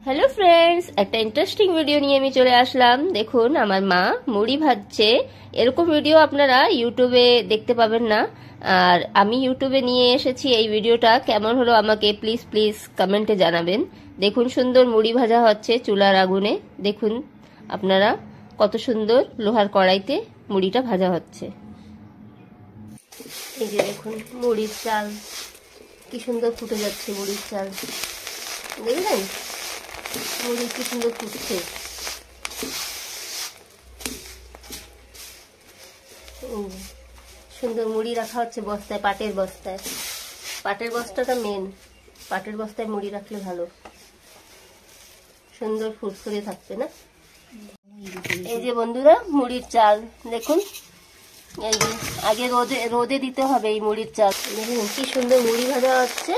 Hello friends, একটা interesting video নিয়ে আমি চলে আসলাম। দেখুন, আমার মা মুড়ি ভাজছে। এরকম ভিডিও আপনারা ইউটিউবে দেখতে পাবেন না, আর আমি ইউটিউবে নিয়ে এসেছি। এই ভিডিওটা কেমন হলো আমাকে প্লিজ প্লিজ কমেন্টে জানাবেন। দেখুন, সুন্দর মুড়ি ভাজা হচ্ছে চুলার আগুনে। দেখুন আপনারা কত সুন্দর লোহার কড়াইতে মুড়িটা ভাজা হচ্ছে। এই যে দেখুন মুড়ির চাল কি সুন্দর ফুটে যাচ্ছে। মুড়ির চাল দেখলেন, মুড়ি কি সুন্দর ফুটছে। সুন্দর মুড়ি রাখা হচ্ছে বস্তায়, পাটের বস্তায়। পাটের বস্তাটা মেন, পাটের বস্তায় মুড়ি রাখলে ভালো, সুন্দর ফুরফুরে থাকবে না। এই যে বন্ধুরা মুড়ির চাল দেখুন, এই যে আগে রোদে দিতে হবে এই মুড়ির চাল। দেখুন কি সুন্দর মুড়ি ভাজা হচ্ছে।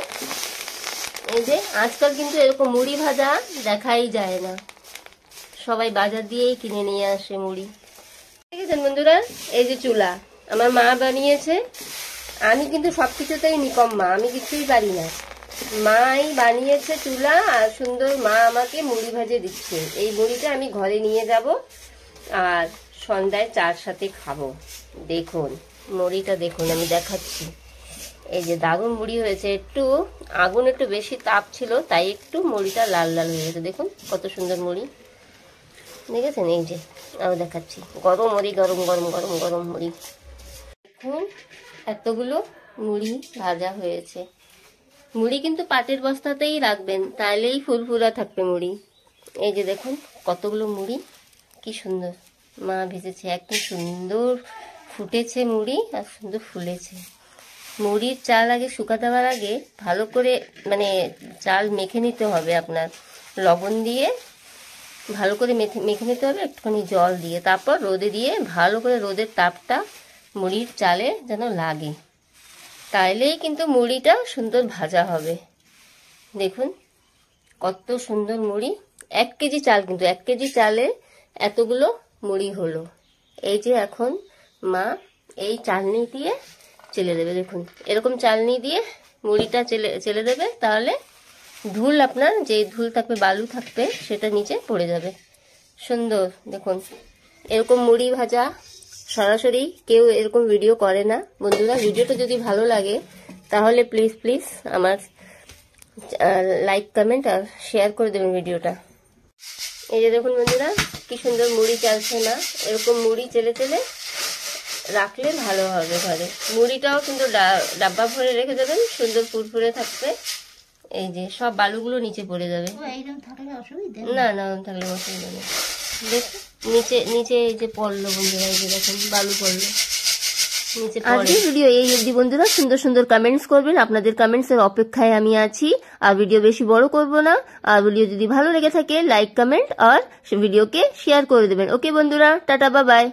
এই যে আজকাল কিন্তু এরকম মুড়ি ভাজা দেখাই যায় না, সবাই বাজার দিয়েই কিনে নিয়ে আসে মুড়ি। ঠিক আছে বন্ধুরা, এই যে চুলা আমার মা বানিয়েছে। আমি কিন্তু সবকিছুতেই নিকম্মা, আমি কিছুই পারি না। মাই বানিয়েছে চুলা, আর সুন্দর মা আমাকে মুড়ি ভাজে দিচ্ছে। এই মুড়িটা আমি ঘরে নিয়ে যাব আর সন্ধ্যায় চার সাথে খাবো। দেখুন মুড়িটা দেখুন, আমি দেখাচ্ছি। এই যে দারুণ মুড়ি হয়েছে। একটু আগুন একটু বেশি তাপ ছিল, তাই একটু মুড়িটা লাল লাল হয়ে গেছে। দেখুন কত সুন্দর মুড়ি, দেখেছেন? এই যে আরো দেখাচ্ছি, গরম মুড়ি, গরম গরম গরম গরম মুড়ি। দেখুন এতগুলো মুড়ি ভাজা হয়েছে। মুড়ি কিন্তু পাটের বস্তাতেই রাখবেন, তাইলেই ফুরফুরা থাকবে মুড়ি। এই যে দেখুন কতগুলো মুড়ি, কি সুন্দর মা ভেজেছে। একদম সুন্দর ফুটেছে মুড়ি, আর সুন্দর ফুলেছে। মুড়ির চাল আগে শুকাতে দেওয়ার আগে ভালো করে চাল মেখে নিতে হবে আপনার, লবণ দিয়ে ভালো করে মেখে নিতে হবে, একটুখানি জল দিয়ে। তারপর রোদে দিয়ে ভালো করে, রোদের তাপটা মুড়ির চালে যেন লাগে, তাইলেই কিন্তু মুড়িটা সুন্দর ভাজা হবে। দেখুন কত সুন্দর মুড়ি। 1 কেজি চাল, কিন্তু 1 কেজি চালে এতগুলো মুড়ি হলো। এই যে এখন মা এই চালনি দিয়ে চেলে দেবে। দেখুন এরকম চালনি দিয়ে মুড়িটা চেলে দেবে, তাহলে ধুল, আপনার যে ধুল থাকবে, বালু থাকবে, সেটা নিচে পড়ে যাবে। সুন্দর দেখুন, এরকম মুড়ি ভাজা সরাসরি কেউ এরকম ভিডিও করে না। বন্ধুরা ভিডিওটা যদি ভালো লাগে তাহলে প্লিজ প্লিজ আমার লাইক কমেন্ট আর শেয়ার করে দেবেন ভিডিওটা। এই যে দেখুন বন্ধুরা কি সুন্দর মুড়ি চালছে না, এরকম মুড়ি চেলে চেলে রাখলে ভালো হবে ঘরে। মুড়িটাও কিন্তু ডাব্বা ভরে রেখে দেবেন, সুন্দর ফুরফুরে থাকবে। এই যে সব বালুগুলো নিচে পড়ে যাবে। না না থাকলে অসুবিধা নেই। দেখুন নিচে নিচে এই যে পড়লো বন্ধুরা, এই যে দেখুন বালু পড়লো নিচে। আজকের ভিডিও এই অবধি বন্ধুরা। সুন্দর সুন্দর কমেন্টস করবেন, আপনাদের কমেন্টস এর অপেক্ষায় আমি আছি। আর ভিডিও বেশি বড় করব না। আর ভিডিও যদি ভালো লেগে থাকে লাইক কমেন্ট আর ভিডিওকে শেয়ার করে দেবেন। ওকে বন্ধুরা, টাটা বাই বাই।